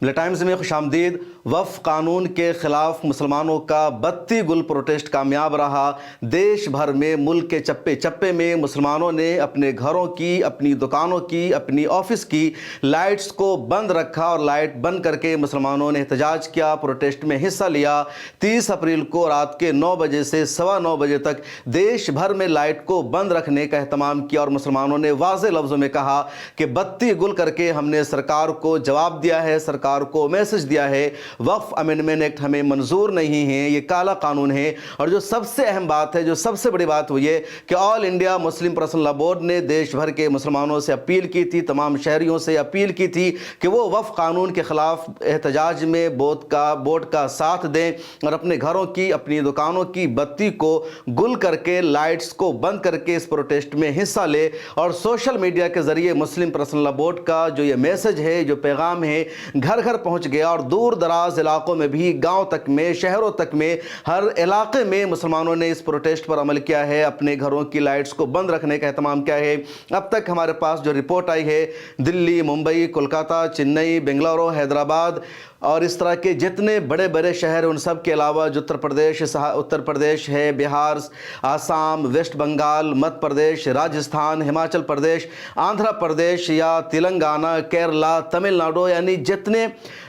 मिले टाइम्स में खुश आमदीद। वफ़ कानून के ख़िलाफ़ मुसलमानों का बत्ती गुल प्रोटेस्ट कामयाब रहा। देश भर में मुल्क के चप्पे चप्पे में मुसलमानों ने अपने घरों की, अपनी दुकानों की, अपनी ऑफिस की लाइट्स को बंद रखा और लाइट बंद करके मुसलमानों ने एहतजाज किया, प्रोटेस्ट में हिस्सा लिया। 30 अप्रैल को रात के 9 बजे से 9:15 बजे तक देश भर में लाइट को बंद रखने का एहतमाम किया और मुसलमानों ने वाज़े लफ्ज़ों में कहा कि बत्ती गुल करके हमने सरकार को जवाब दिया है, सरकार को मैसेज दिया है, वक्फ अमेंडमेंट एक्ट हमें मंजूर नहीं है, ये काला कानून है। और जो सबसे अहम बात है, जो सबसे बड़ी बात वो ये कि all India Muslim personal law board ने देश भर के मुसलमानों से अपील की थी, तमाम शहरियों से अपील की थी कि वो वक्फ कानून के खिलाफ एहतजाज में बोर्ड का साथ दें और अपने घरों की, अपनी दुकानों की बत्ती को गुल करके, लाइट्स को बंद करके इस प्रोटेस्ट में हिस्सा ले। और सोशल मीडिया के जरिए मुस्लिम पर्सनल लॉ बोर्ड का जो ये मैसेज है, जो पैगाम है, घर घर पहुंच गया और दूर दराज इलाकों में भी, गांव तक में, शहरों तक में, हर इलाके में मुसलमानों ने इस प्रोटेस्ट पर अमल किया है, अपने घरों की लाइट्स को बंद रखने का एहतमाम किया है। अब तक हमारे पास जो रिपोर्ट आई है, दिल्ली, मुंबई, कोलकाता, चेन्नई, बेंगलुरु, हैदराबाद और इस तरह के जितने बड़े बड़े शहर, उन सब के अलावा जो उत्तर प्रदेश है, बिहार, आसाम, वेस्ट बंगाल, मध्य प्रदेश, राजस्थान, हिमाचल प्रदेश, आंध्र प्रदेश या तेलंगाना, केरला, तमिलनाडु, यानी जितने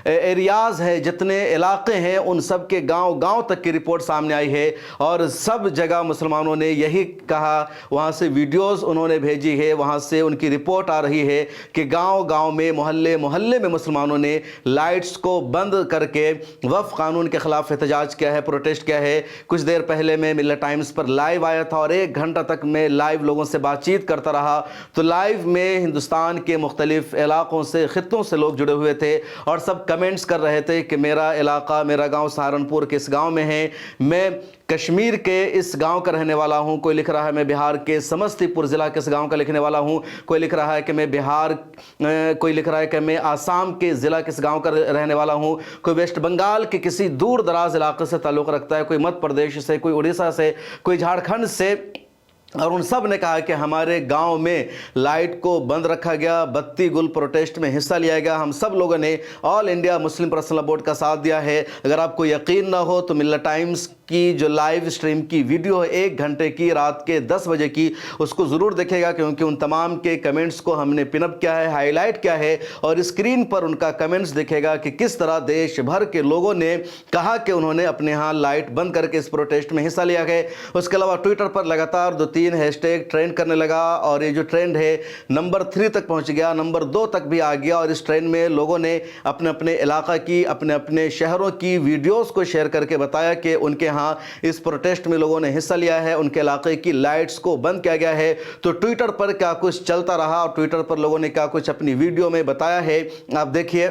एरियाज़ हैं, जितने इलाके हैं, उन सब के गांव तक की रिपोर्ट सामने आई है। और सब जगह मुसलमानों ने यही कहा, वहाँ से वीडियोज़ उन्होंने भेजी है, वहाँ से उनकी रिपोर्ट आ रही है कि गांव में, मोहल्ले में मुसलमानों ने लाइट्स को बंद करके वफ़ कानून के खिलाफ एहतजाज किया है, प्रोटेस्ट किया है। कुछ देर पहले मैं मिले टाइम्स पर लाइव आया था और 1 घंटा तक मैं लाइव लोगों से बातचीत करता रहा। तो लाइव में हिंदुस्तान के मुख्तलिफ इलाकों से, खित्तों से लोग जुड़े हुए थे और सब कमेंट्स कर रहे थे कि मेरा इलाका, मेरा गांव सहारनपुर के इस गांव में है, मैं कश्मीर के इस गांव का रहने वाला हूं। कोई लिख रहा है मैं बिहार के समस्तीपुर ज़िला के इस गांव का लिखने वाला हूं। कोई लिख रहा है कि मैं कोई लिख रहा है कि मैं आसाम के ज़िला के इस गांव का रहने वाला हूं। कोई वेस्ट बंगाल के किसी दूर दराज इलाके से ताल्लुक़ रखता है, कोई मध्य प्रदेश से, कोई उड़ीसा से, कोई झारखंड से। और उन सब ने कहा कि हमारे गांव में लाइट को बंद रखा गया, बत्ती गुल प्रोटेस्ट में हिस्सा लिया गया। हम सब लोगों ने all India Muslim personal law board का साथ दिया है। अगर आपको यकीन ना हो तो मिल्लत टाइम्स की जो लाइव स्ट्रीम की वीडियो है 1 घंटे की, रात के 10 बजे की, उसको ज़रूर देखेगा क्योंकि उन तमाम के कमेंट्स को हमने पिनअप किया है, हाईलाइट किया है और स्क्रीन पर उनका कमेंट्स दिखेगा कि किस तरह देश भर के लोगों ने कहा कि उन्होंने अपने यहाँ लाइट बंद करके इस प्रोटेस्ट में हिस्सा लिया है। उसके अलावा ट्विटर पर लगातार 2-3 हैशटैग ट्रेंड करने लगा और ये जो ट्रेंड है नंबर 3 तक पहुँच गया, नंबर 2 तक भी आ गया। और इस ट्रेंड में लोगों ने अपने अपने इलाका की, अपने अपने शहरों की वीडियोज़ को शेयर करके बताया कि उनके यहाँ इस प्रोटेस्ट में लोगों ने हिस्सा लिया है, उनके इलाके की लाइट्स को बंद किया गया है। तो ट्विटर पर क्या कुछ चलता रहा और ट्विटर पर लोगों ने क्या कुछ अपनी वीडियो में बताया है, आप देखिए।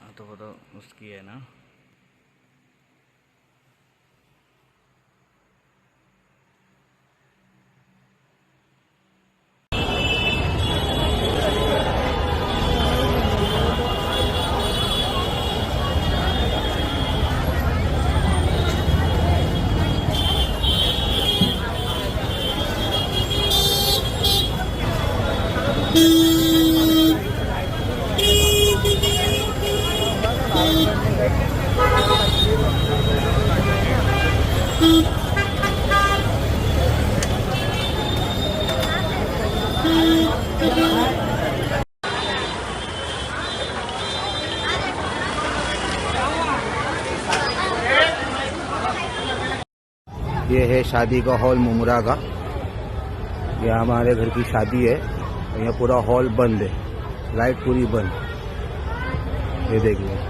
तो वो तो उसकी है ना। ये है शादी का हॉल मुमरा का। ये हमारे घर की शादी है। यहाँ पूरा हॉल बंद है, लाइट पूरी बंद। ये देखिए,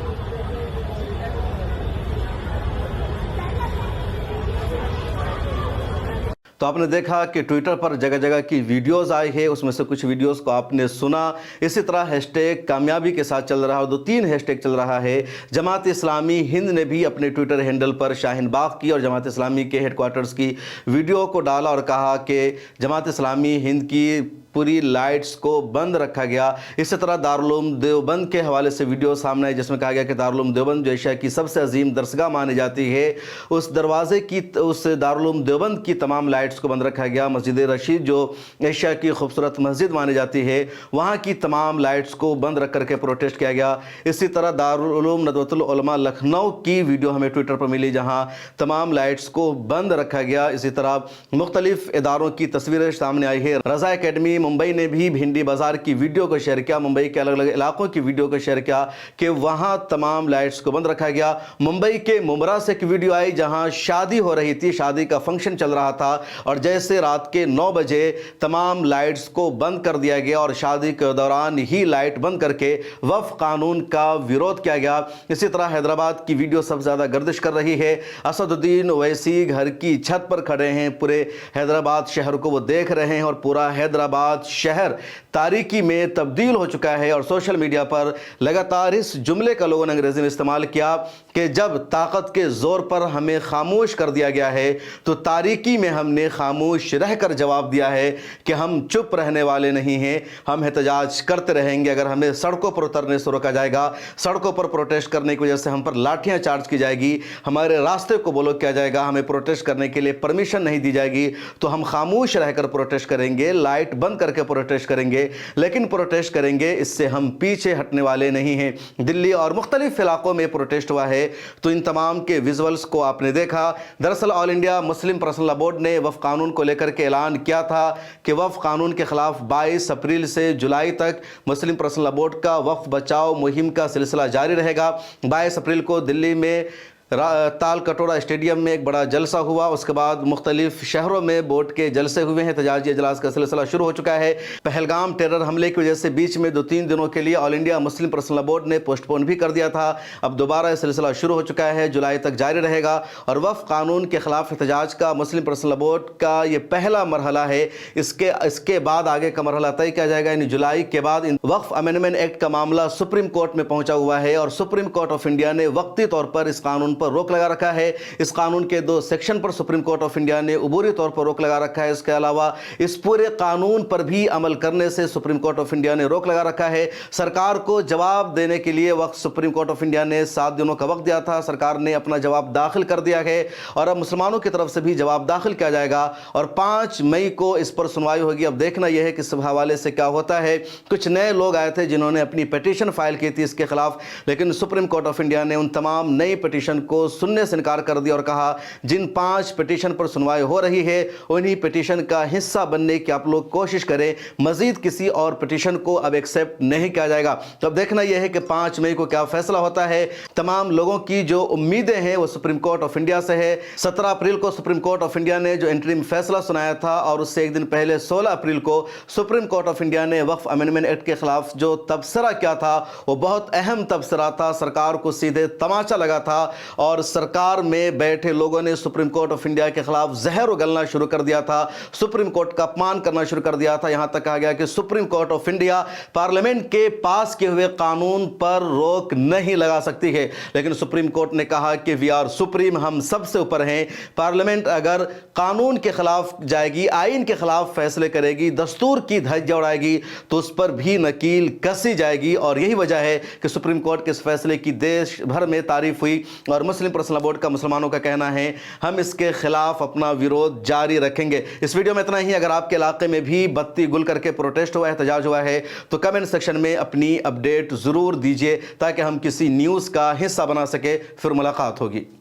तो आपने देखा कि ट्विटर पर जगह जगह की वीडियोस आई है, उसमें से कुछ वीडियोस को आपने सुना। इसी तरह हैशटैग कामयाबी के साथ चल रहा है और 2-3 हैशटैग चल रहा है। जमात इस्लामी हिंद ने भी अपने ट्विटर हैंडल पर शाहीन बाग की और जमात इस्लामी के हेडक्वार्टर्स की वीडियो को डाला और कहा कि जमात इस्लामी हिंद की पूरी लाइट्स को बंद रखा गया। इसी तरह दारुल उलूम देवबंद के हवाले से वीडियो सामने आई जिसमें कहा गया कि दारुल उलूम देवबंद जो एशिया की सबसे अजीम दरसगाह मानी जाती है, उस दरवाजे की उस दारुल उलूम देवबंद की तमाम लाइट्स को बंद रखा गया। मस्जिद रशीद जो एशिया की खूबसूरत मस्जिद मानी जाती है, वहाँ की तमाम लाइट्स को बंद रख करके प्रोटेस्ट किया गया। इसी तरह दारुल उलूम नदवतुल उलमा लखनऊ की वीडियो हमें ट्विटर पर मिली जहाँ तमाम लाइट्स को बंद रखा गया। इसी तरह मुख्तलिफ इदारों की तस्वीरें सामने आई है। रज़ा एकेडमी मुंबई ने भी भिंडी बाजार की वीडियो को शेयर किया, मुंबई के अलग अलग इलाकों की वीडियो को शेयर किया कि वहाँ तमाम लाइट्स को बंद रखा गया। मुंबई के मुमरा से एक वीडियो आई जहाँ शादी हो रही थी, शादी का फंक्शन चल रहा था और जैसे रात के 9 बजे तमाम लाइट्स को बंद कर दिया गया और शादी के दौरान ही लाइट बंद करके वक्फ कानून का विरोध किया गया। इसी तरह हैदराबाद की वीडियो सबसे ज़्यादा गर्दिश कर रही है। असदुद्दीन ओवैसी घर की छत पर खड़े हैं, पूरे हैदराबाद शहर को वो देख रहे हैं और पूरा हैदराबाद शहर तारीकी में तब्दील हो चुका है। और सोशल मीडिया पर लगातार इस जुमले का लोगों ने अंग्रेजी में इस्तेमाल किया कि जब ताकत के ज़ोर पर हमें खामोश कर दिया गया है तो तारीकी में हमने खामोश रहकर जवाब दिया है कि हम चुप रहने वाले नहीं हैं, हम एहतजाज करते रहेंगे। अगर हमें सड़कों पर उतरने से रोका जाएगा, सड़कों पर प्रोटेस्ट करने की वजह से हम पर लाठियां चार्ज की जाएगी, हमारे रास्ते को ब्लॉक किया जाएगा, हमें प्रोटेस्ट करने के लिए परमिशन नहीं दी जाएगी, तो हम खामोश रहकर प्रोटेस्ट करेंगे, लाइट बंद करके प्रोटेस्ट करेंगे, लेकिन प्रोटेस्ट करेंगे, इससे हम पीछे हटने वाले नहीं हैं। दिल्ली और मुख्तलिफ इलाकों में प्रोटेस्ट हुआ है तो इन तमाम के विजुअल्स को आपने देखा। दरअसल all India Muslim personal law board ने वक्फ कानून को लेकर के ऐलान किया था कि वक्फ कानून के खिलाफ 22 अप्रैल से जुलाई तक मुस्लिम पर्सनल लॉ बोर्ड का वक्फ बचाओ मुहिम का सिलसिला जारी रहेगा। 22 अप्रैल को दिल्ली में ताल कटोरा स्टेडियम में एक बड़ा जलसा हुआ, उसके बाद मुख्तलिफ शहरों में बोर्ड के जलसे हुए हैं, एहतजाजी इजलास का सिलसिला शुरू हो चुका है। पहलगाम टेरर हमले की वजह से बीच में 2-3 दिनों के लिए all India Muslim personal law board ने पोस्टपोन भी कर दिया था। अब दोबारा यह सिलसिला शुरू हो चुका है, जुलाई तक जारी रहेगा और वक्फ कानून के खिलाफ एहतजाज का मुस्लिम पर्सनल लॉ बोर्ड का ये पहला मरहला है। इसके बाद आगे का मरहला तय किया जाएगा, यानी जुलाई के बाद वक्फ अमेंडमेंट एक्ट का मामला सुप्रीम कोर्ट में पहुंचा हुआ है और सुप्रीम कोर्ट ऑफ इंडिया ने वक्ती तौर पर इस कानून पर रोक लगा रखा है। इस कानून के 2 सेक्शन पर सुप्रीम कोर्ट ऑफ इंडिया ने उबूरी तौर पर रोक लगा रखा है। इसके अलावा इस पूरे कानून पर भी अमल करने से सुप्रीम कोर्ट ऑफ इंडिया ने रोक लगा रखा है। सरकार को जवाब देने के लिए वक्त सुप्रीम कोर्ट ऑफ इंडिया ने 7 दिनों का वक्त दिया था, सरकार ने अपना जवाब दाखिल कर दिया है और अब मुसलमानों की तरफ से भी जवाब दाखिल किया जाएगा और 5 मई को इस पर सुनवाई होगी। अब देखना यह है कि इस हवाले से क्या होता है। कुछ नए लोग आए थे जिन्होंने अपनी पिटीशन फाइल की थी इसके खिलाफ, लेकिन सुप्रीम कोर्ट ऑफ इंडिया ने उन तमाम नई पिटीशन को सुनने से इनकार कर दिया और कहा जिन 5 पिटीशन पर सुनवाई हो रही है उन्हीं पिटीशन का हिस्सा बनने की आप लोग कोशिश करें, मजीद किसी और पिटीशन को अब एक्सेप्ट नहीं किया जाएगा। तो अब देखना यह है कि 5 मई को क्या फैसला होता है। तमाम लोगों की जो उम्मीदें हैं वो सुप्रीम कोर्ट ऑफ इंडिया से है। 17 अप्रैल को सुप्रीम कोर्ट ऑफ इंडिया ने जो इंटरिम फैसला सुनाया था और उससे एक दिन पहले 16 अप्रैल को सुप्रीम कोर्ट ऑफ इंडिया ने वक्फ अमेंडमेंट एक्ट के खिलाफ जो तबसरा किया था वो बहुत अहम तबसरा था, सरकार को सीधे तमाचा लगा था और सरकार में बैठे लोगों ने सुप्रीम कोर्ट ऑफ इंडिया के खिलाफ जहर उगलना शुरू कर दिया था, सुप्रीम कोर्ट का अपमान करना शुरू कर दिया था। यहां तक कहा गया कि supreme court of India parliament के पास किए हुए कानून पर रोक नहीं लगा सकती है, लेकिन सुप्रीम कोर्ट ने कहा कि वी आर सुप्रीम, हम सबसे ऊपर हैं। पार्लियामेंट अगर कानून के खिलाफ जाएगी, आइन के खिलाफ फैसले करेगी, दस्तूर की धज्जियां उड़ाएगी तो उस पर भी नकील कसी जाएगी और यही वजह है कि सुप्रीम कोर्ट के इस फैसले की देश भर में तारीफ हुई और मुस्लिम पर्सनल लॉ बोर्ड का मुसलमानों का कहना है हम इसके खिलाफ अपना विरोध जारी रखेंगे। इस वीडियो में इतना ही। अगर आपके इलाके में भी बत्ती गुल करके प्रोटेस्ट हुआ है, एहतजाज हुआ है तो कमेंट सेक्शन में अपनी अपडेट जरूर दीजिए ताकि हम किसी न्यूज़ का हिस्सा बना सके। फिर मुलाकात होगी।